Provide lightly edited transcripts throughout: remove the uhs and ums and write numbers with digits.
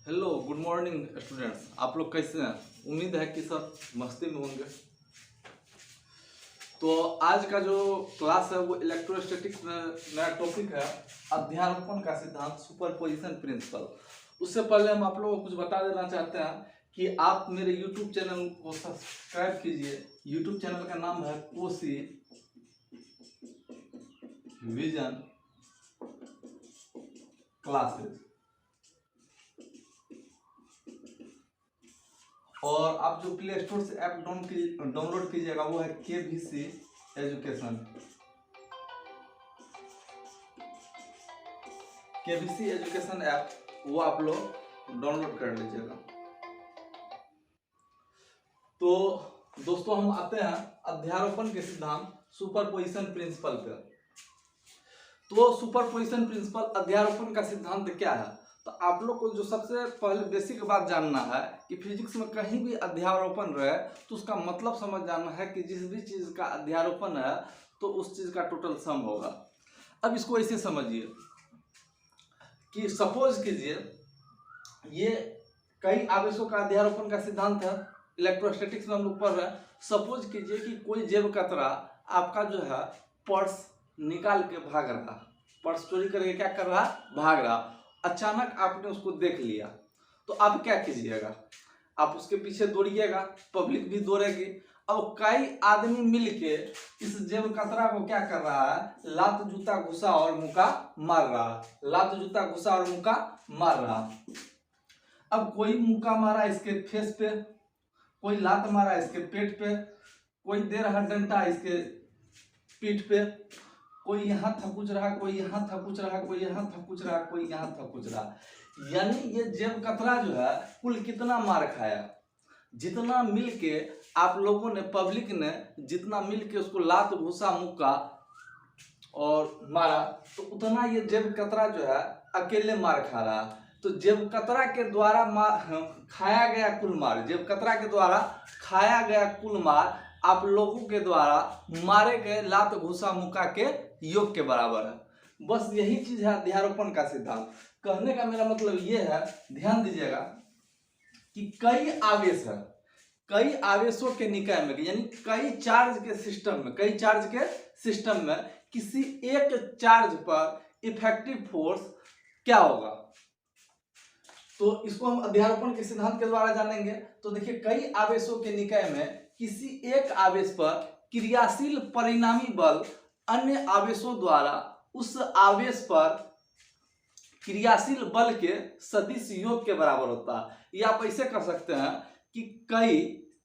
Hello good morning students. आप लोग कैसे हैं? उम्मीद है कि सब मस्ती में होंगे। तो आज का जो क्लास है वो इलेक्ट्रोस्टैटिक्स में नया टॉपिक है, अध्यारोपण का सिद्धांत, सुपरपोजिशन प्रिंसिपल। उससे पहले हम आप लोगों को कुछ बता देना चाहते हैं कि आप मेरे यूट्यूब चैनल को सब्सक्राइब कीजिए। यूट्यूब चैनल का नाम है कोसी विजन क्लासेस, और आप जो प्ले स्टोर से ऐप डाउनलोड कीजिएगा वो है KVC education. KVC education app वो आप लोग डाउनलोड कर लीजिएगा। तो दोस्तों हम आते हैं अध्यारोपण के सिद्धांत, सुपरपोजिशन प्रिंसिपल पे। तो सुपरपोजिशन प्रिंसिपल, अध्यारोपण का सिद्धांत क्या है? तो आप लोग को जो सबसे पहले बेसिक बात जानना है कि फिजिक्स में कहीं भी अध्यारोपण रहे तो उसका मतलब समझ जाना है कि जिस भी चीज का अध्यारोपण है तो उस चीज का टोटल सम होगा। अब इसको ऐसे समझिए कि सपोज कीजिए ये कई आवेशों का अध्यारोपण का सिद्धांत है, इलेक्ट्रोस्टैटिक्स में हम लोग पढ़ रहे हैं। सपोज कीजिए कि कोई जेब कतरा आपका जो है पर्स निकाल के भाग रहा, पर्स चोरी करके क्या कर रहा, भाग रहा। अचानक आपने उसको देख लिया तो आप क्या कीजिएगा? आप उसके पीछे दौड़िएगा, पब्लिक भी दौड़ेगी। अब कई आदमी मिलके इस जेब कतरा को क्या कर रहा है, लात जूता घुसा और मुक्का मार रहा, लात जूता घुसा और मुक्का मार रहा। अब कोई मुक्का मारा इसके फेस पे, कोई लात मारा इसके पेट पे, कोई दे रहा डंडा इसके पीठ पे, कोई यहाँ थकुच रहा, कोई यहाँ थकुच रहा, कोई यहाँ थकुच रहा, कोई यहाँ थकुच रहा। यानी ये जेब कतरा जो है कुल कितना मार खाया? जितना मिलके आप लोगों ने, पब्लिक ने जितना मिलके उसको लात घुसा मुक्का और मारा, तो उतना ये जेब कतरा जो है अकेले मार खा रहा। तो जेब कतरा के द्वारा खाया गया कुल मार, जेब कतरा के द्वारा खाया गया कुल मार आप लोगों के द्वारा मारे गए लात घुसा मुक्का के योग के बराबर है। बस यही चीज है अध्यारोपण का सिद्धांत। कहने का मेरा मतलब ये है, ध्यान दीजिएगा कि कई आवेश है, कई आवेशों के निकाय में, यानी कई चार्ज के सिस्टम में, कई चार्ज के सिस्टम में किसी एक चार्ज पर इफेक्टिव फोर्स क्या होगा? तो इसको हम अध्यारोपण के सिद्धांत के द्वारा जानेंगे। तो देखिए, कई आवेशों के निकाय में किसी एक आवेश पर क्रियाशील परिणामी बल अन्य आवेशों द्वारा उस आवेश पर क्रियाशील बल के सदिश योग के बराबर होता है। या आप ऐसे कर सकते हैं कि कई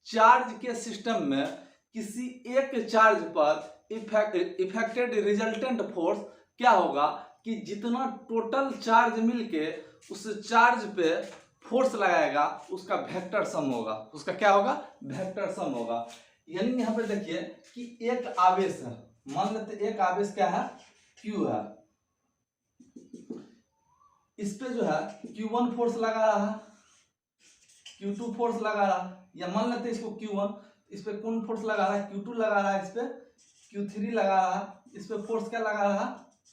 चार्ज के सिस्टम में किसी एक चार्ज पर इफेक्टेड रिजल्टेंट फोर्स क्या होगा कि जितना टोटल चार्ज मिलके उस चार्ज पे फोर्स लगाएगा उसका वेक्टर सम होगा। उसका क्या होगा? वेक्टर सम होगा। यानी यहां पे देखिए कि एक आवेश है, मान लेते एक आवेश क्या है, Q है। इस पे जो है Q1 फोर्स लगा रहा, Q2 फोर्स लगा रहा, या मान लेते इसको Q1, इस पे कौन फोर्स लगा रहा है, Q2 लगा रहा है, इस पे Q3 लगा रहा, इस पे फोर्स क्या लगा रहा,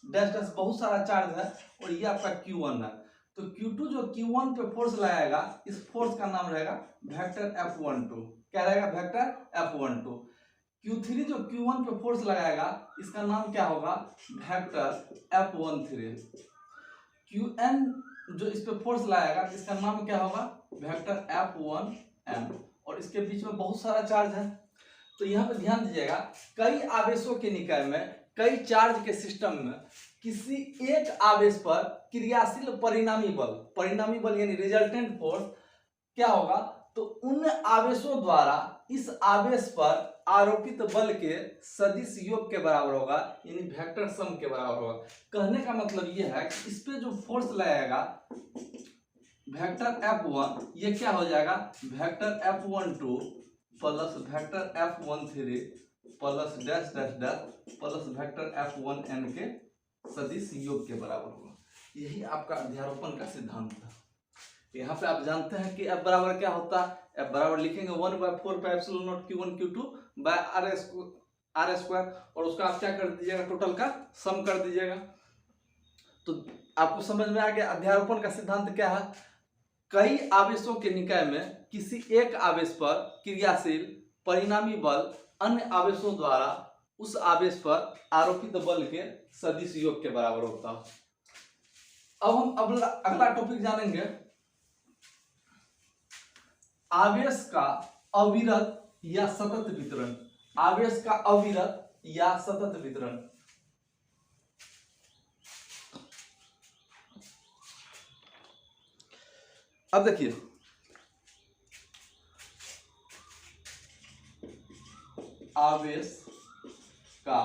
डैश डैश, बहुत सारा चार्ज है, और ये आपका Q1 है। तो Q2 जो Q1 पे फोर्स लगाएगा, इस फोर्स का नाम रहेगा वेक्टर F12। क्या रहेगा? Vector F12। Q3 जो Q1 पे फोर्स लगाएगा, इसका नाम क्या होगा? Vector F13। Qn जो इस पे फोर्स लगाएगा, इसका नाम क्या होगा? Vector F1n। और इसके बीच में बहुत सारा चार्ज है। तो यहाँ पे ध्यान दीजिएगा, कई आवेशों के निकाय में, कई चार्ज के सिस्टम में किसी एक आवेश पर क्रियाशील परिणामी बल यानी रिजल्टेंट फोर्स क्या होगा? तो उन आवेशों द्वारा इस आवेश पर आरोपित बल के सदिश योग के बराबर होगा, यानी वेक्टर सम के बराबर होगा। कहने का मतलब यह है कि इस पे जो फोर्स लगेगा वेक्टर F1, ये क्या हो जाएगा? Vector F12 plus vector F13 plus dash dash dash plus vector F1n के सदिश योग के बराबर होगा। यही आपका अध्यारोपण का सिद्धांत है। यहाँ पे आप जानते हैं कि F बराबर क्या होता है? F बराबर लिखेंगे 1/4 Q1 Q2 bye R square, और उसका आप क्या कर दीजिएगा? टोटल का सम कर दीजिएगा। तो आपको समझ में आ गया अध्यारोपण का सिद्धांत क्या है। कई आवेशों के निकाय में किसी एक आवेश पर क्रियाशील परिणामी बल अन्य आवेशों द्वारा उस आवेश पर आरोपित बल के सदिश योग के बराबर होता है। अब हम अगला टॉपिक जानेंगे, आवेश का अविरत या सतत वितरण। आवेश का अविरत या सतत वितरण। अब देखिए, आवेश का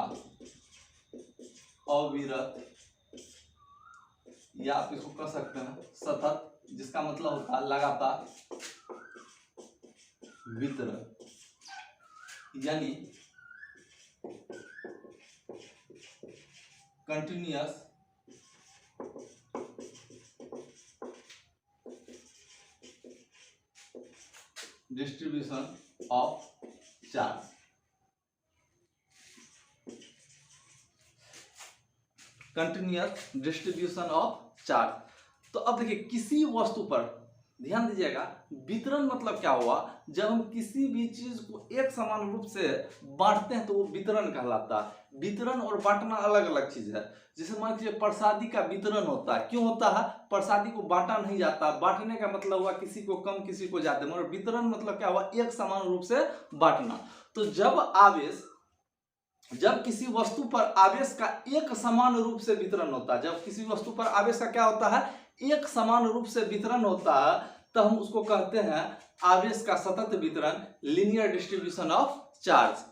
अविरत या आप इसको कह सकते हैं सतत, जिसका मतलब होता है लगातार वितरण, यानी continuous distribution of charge. Continuous distribution of charge. तो अब देखिए, किसी वस्तु पर ध्यान दीजिएगा, वितरण मतलब क्या हुआ, जब हम किसी भी चीज को एक समान रूप से बांटते हैं तो वो वितरण कहलाता है। वितरण और बांटना अलग अलग चीज है। जैसे मान लीजिए प्रसादी का वितरण होता है, क्यों होता है? प्रसादी को बांटा नहीं जाता। बांटने का मतलब हुआ किसी को कम किसी को ज्यादा, मगर वितरण मतलब क्या हुआ, एक समान रूप से बांटना। तो जब किसी वस्तु पर आवेश का एक समान रूप से वितरण होता है, जब किसी वस्तु पर आवेश का क्या होता है, एक समान रूप से वितरण होता है, तो हम उसको कहते हैं आवेश का सतत वितरण, लीनियर डिस्ट्रीब्यूशन ऑफ चार्ज।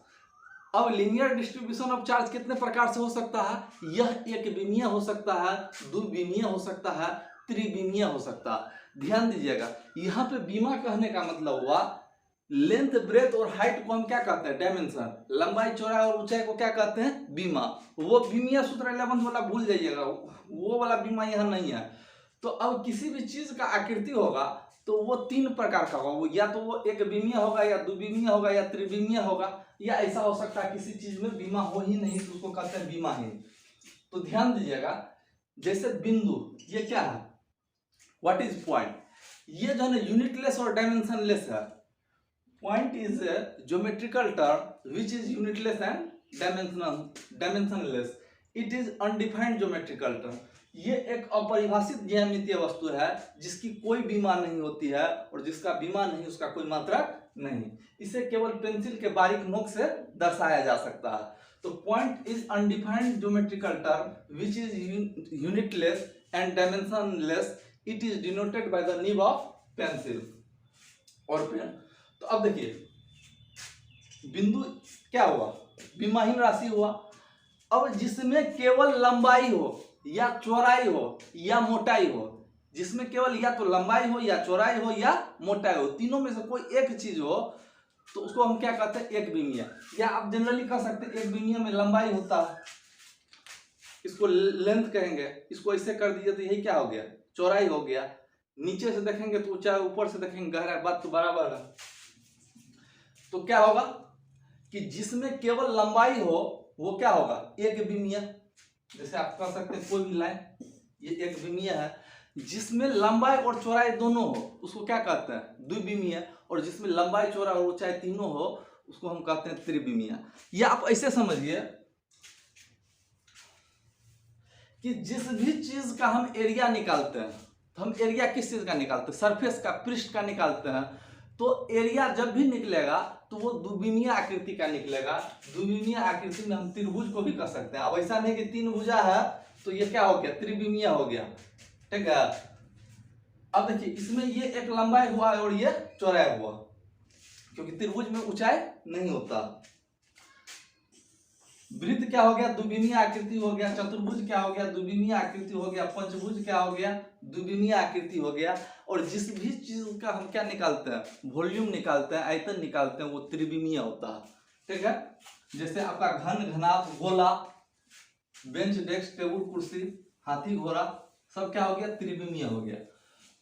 अब लीनियर डिस्ट्रीब्यूशन ऑफ चार्ज कितने प्रकार से हो सकता है? यह एक विमीय हो सकता है, द्विविमीय हो सकता है, त्रिविमीय हो सकता है। ध्यान दीजिएगा, यहाँ पे बीमा कहने का मतलब हुआ लेंथ, ब्रेथ और हाइट को हम क्या कहते हैं? डायमेंशन। लंबाई, चौड़ाई और ऊंचाई को क्या कहते हैं? बीमा। वो बीमीय सूत्र 11 वाला भूल जाइएगा, वो वाला बीमा यहाँ नहीं है। तो अब किसी भी चीज का आकृति होगा तो वो तीन प्रकार का होगा, वो या तो वो एक विमीय होगा, या द्विविमीय होगा, या त्रिविमीय होगा, या ऐसा हो सकता है किसी चीज में बीमा हो ही नहीं तो उसको कहते हैं बीमाहीन। तो ध्यान दीजिएगा, जैसे बिंदु, ये क्या है? What is point? ये जो है यूनिटलेस और डायमेंशनलेस है। Point is a geometrical term which is unitless and dimensionless. It is undefined geometrical term. ये एक अपरिभाषित ज्यामितीय वस्तु है जिसकी कोई बीमा नहीं होती है, और जिसका बीमा नहीं उसका कोई मात्रक नहीं। इसे केवल पेंसिल के बारीक नोक से दर्शाया जा सकता है। तो point is undefined geometrical term which is unitless and dimensionless. It is denoted by the nib of pencil और पेन। तो अब देखिए, बिंदु क्या हुआ? विमाहीन राशि हुआ। अब जिसमें केवल लंबाई हो या चौड़ाई हो या मोटाई हो, जिसमें केवल या तो लंबाई हो या चौड़ाई हो या मोटाई हो, तीनों में से कोई एक चीज हो, तो उसको हम क्या कहते हैं? एक विमीय। या आप जनरली कह सकते हैं एक विमीय में लंबाई होता है, इसको लेंथ कहेंगे। इसको ऐसे कर दीजिए तो यही क्या हो गया? चौड़ाई हो गया। नीचे से देखेंगे तो ऊंचाई, ऊपर से देखेंगे गहराई, बात तो बराबर है। तो क्या होगा कि जिसमें केवल लंबाई हो वो क्या होगा? एक विमीय। जैसे आप कह सकते हैं कोई भी लाइन, ये एक विमीय है। जिसमें लंबाई और चौड़ाई दोनों हो उसको क्या कहते हैं? द्विविमीय। और जिसमें लंबाई, चौड़ाई और ऊंचाई तीनों हो उसको हम कहते हैं त्रिविमीय। या आप ऐसे समझिए कि जिस भी चीज का हम एरिया निकालते हैं, तो हम एरिया किस चीज का निकालते हैं? सरफेस का, पृष्ठ का निकालते हैं। तो एरिया जब भी निकलेगा तो वो द्विविमीय आकृति का निकलेगा। द्विविमीय आकृति में हम त्रिभुज को भी कर सकते हैं। अब ऐसा नहीं कि तीन भुजा है तो ये क्या हो गया? त्रिविमीय हो गया। ठीक है। अब देखिए, इसमें ये एक लंबाई हुआ और ये चौड़ाई हुआ, क्योंकि त्रिभुज में ऊंचाई नहीं होता। वृत्त क्या हो गया? द्विविमीय आकृति हो गया। चतुर्भुज क्या हो गया? द्विविमीय आकृति हो गया। पंचभुज क्या हो गया? द्विविमीय आकृति हो गया। और जिस भी चीज का हम क्या निकालते हैं? वॉल्यूम निकालते हैं, आयतन निकालते हैं, वो त्रिविमीय होता है। ठीक है। जैसे आपका घन, घनाभ, गोला, बेंच, डेस्क, टेबल, कुर्सी, हाथी, घोड़ा, सब क्या हो गया? त्रिविमीय हो गया।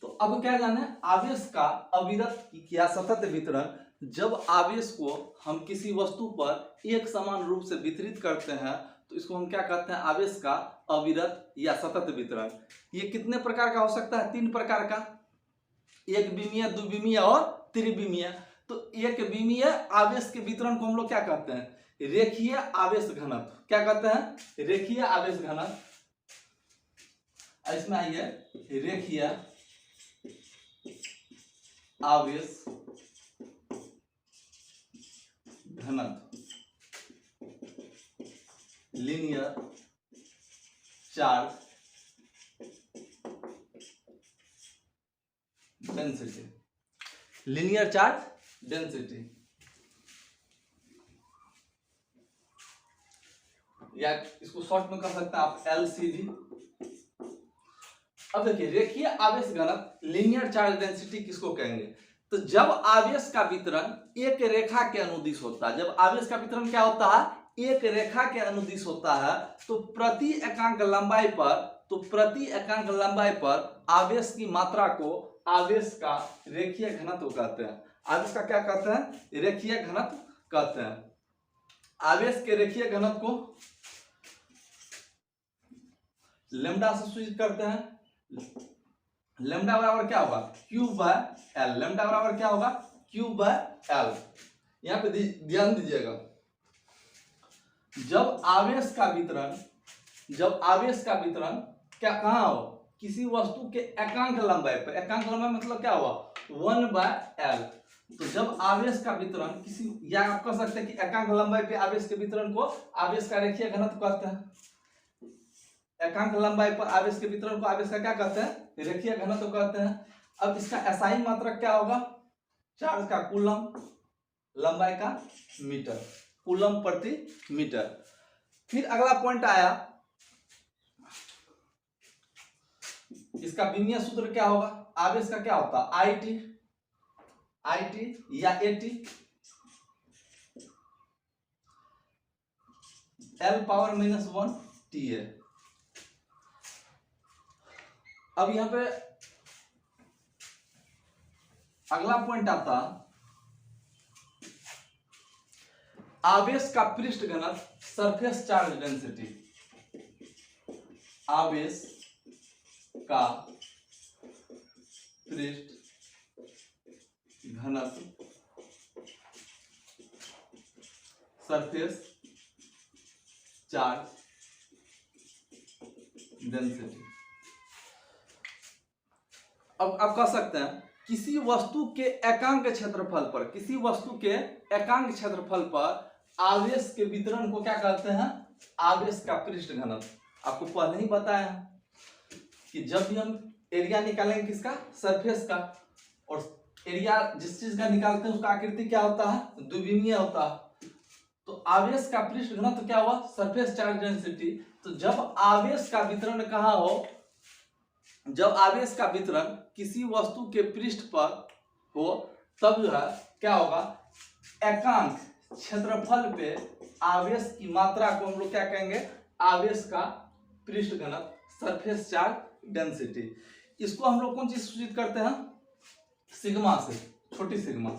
तो अब क्या जाने? आवेश का अविरत या सतत वितरण। जब आवेश को हम किसी वस्तु पर एक समान रूप से वितरित करते हैं तो इसको हम क्या कहते हैं? आवेश का अविरत या सतत वितरण। ये कितने प्रकार का हो सकता है? तीन प्रकार का। एक विमीय, द्विविमीय और त्रिविमीय। तो एक विमीय आवेश के वितरण को हम लोग क्या कहते हैं? रेखीय आवेश घनत्व। क्या कहते हैं? रेखीय आवेश घनत्व। इसमें आइए, रेखीय आवेश घनत्व, linear charge density, linear charge density, या इसको शॉर्ट में कर सकते हैं आप LCD। अब देखिए, रेखीय आवेश घनत्व, लीनियर चार्ज डेंसिटी किसको कहेंगे? तो जब आवेश का वितरण एक रेखा के अनुदिश होता है, जब आवेश का वितरण क्या होता है? एक रेखा के अनुदिश होता है, तो प्रति एकांक लंबाई पर आवेश की मात्रा को आवेश का रेखीय घनत्व कहते हैं। आवेश का क्या कहते हैं? रेखीय घनत्व कहते हैं। आवेश के रेखीय घनत्व को लैम्डा से सूचित करते हैं। लैम्डा बराबर क्या होगा? Q by L। लैम्डा बराबर क्या होगा? Q by L। यहां पे ध्यान दीजिएगा, जब आवेश का वितरण क्या कहां हो? किसी वस्तु के एकांक लंबाई पर। एकांक लंबाई मतलब क्या हुआ? 1 बाय L। तो जब आवेश का वितरण किसी, या आप कह सकते हैं कि एकांक लंबाई पे आवेश के वितरण को आवेश का रेखीय घनत्व कहते हैं। एकांक लंबाई पर आवेश के वितरण को आवेश का क्या कहते हैं? रेखीय घनत्व कहते हैं। अब इसका SI मात्रक क्या होगा? चार्ज का कूलम, लंबाई का मीटर, कूलम प्रति मीटर। फिर अगला पॉइंट आया, इसका विमीय सूत्र क्या होगा? आवेश का क्या होता है? IT या AT, L⁻⁻1 TA। अब यहां पे अगला पॉइंट आता, आवेश का पृष्ठ घनत्व, सरफेस चार्ज डेंसिटी। आवेश का पृष्ठ घनत्व, सरफेस चार्ज डेंसिटी। अब आप कह सकते हैं, किसी वस्तु के एकांक क्षेत्रफल पर आवेश के वितरण को क्या कहते हैं? आवेश का पृष्ठ घनत्व। आपको पहले ही बताया कि जब भी हम एरिया निकालेंगे किसका? सरफेस का, और एरिया जिस चीज का निकालते हैं उसका आकृति क्या होता है? द्विविमीय होता है। तो आवेश का पृष्ठ घनत्व क्या हुआ? Surface charge density. तो जब आवेश का वितरण कहां हो? जब आवेश का वितरण किसी वस्तु के पृष्ठ पर हो, तब जो है क्या होगा? एकांक क्षेत्रफल पे आवेश की मात्रा को हम लोग क्या कहेंगे? आवेश का पृष्ठ घनत्व, सरफेस चार्ज डेंसिटी। इसको हम लोग कौन चीज सूचित करते हैं? सिग्मा से, छोटी सिग्मा।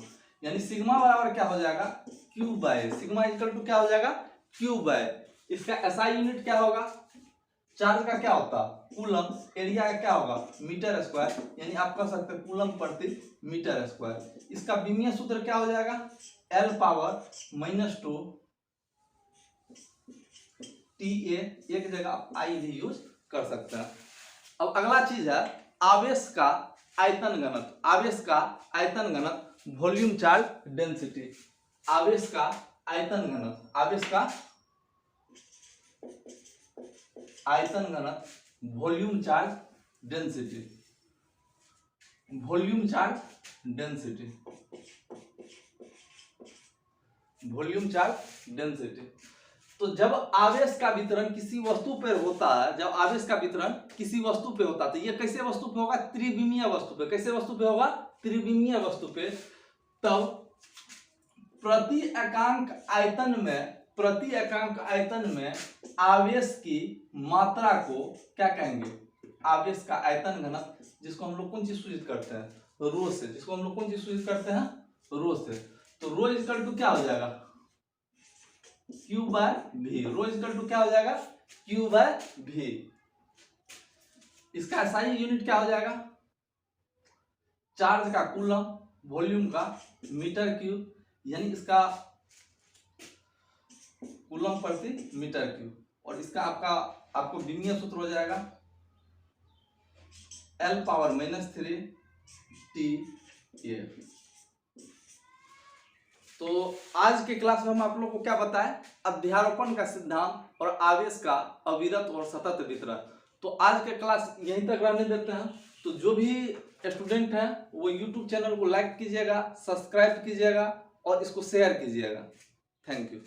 यानी सिग्मा बराबर क्या हो जाएगा? Q by, sigma equal to क्या हो जाएगा? Q by. इसका SI यूनिट क्या होगा? चार्ज का क्या होता है? कूलम। एरिया का क्या होगा? Metre square. यानी आप कह सकते हैं कूलम प्रति मीटर स्क्वायर। इसका विमीय सूत्र क्या हो जाएगा? L⁻⁻2 TA। एक जगह आप I भी यूज कर सकते हैं। अब अगला चीज है आवेश का आयतन घनत्व। आवेश का आयतन घनत्व, वॉल्यूम चार्ज डेंसिटी। आवेश का आयतन घनत्व, आवेश का आयतन घनत्व, volume charge density, volume charge density, volume charge density. तो जब आवेश का वितरण किसी वस्तु पर होता है, जब आवेश का वितरण किसी वस्तु पे होता है, तो ये कैसे वस्तु पे होगा? त्रिविमीय वस्तु पे। कैसे वस्तु पे होगा? त्रिविमीय वस्तु पे। तब प्रति एकांक आयतन में आवेश की मात्रा को क्या कहेंगे? आवेश का आयतन घनत्व, जिसको हम लोग कौन चीज सूचित करते हैं? रो से। जिसको हम लोग कौन चीज सूचित करते हैं? रो से। तो रो इक्वल टू क्या हो जाएगा? Q by V। Rho equal to क्या हो जाएगा? Q by V। इसका SI यूनिट क्या हो जाएगा? चार्ज का कूलम, वॉल्यूम का मीटर क्यूब, यानी इसका कूलम प्रति मीटर क्यूब, और इसका आपको विमीय सूत्र हो जाएगा L⁻³ T A। तो आज के क्लास में हम आप लोग को क्या बताएं, अध्यारोपण का सिद्धांत और आवेश का अविरत और सतत वितरण। तो आज के क्लास यहीं तक रहने देते हैं। तो जो भी स्टूडेंट हैं वो YouTube चैनल को लाइक कीजिएगा, सब्सक्राइब कीजिएगा और इसको शेयर कीजिएगा। Thank you.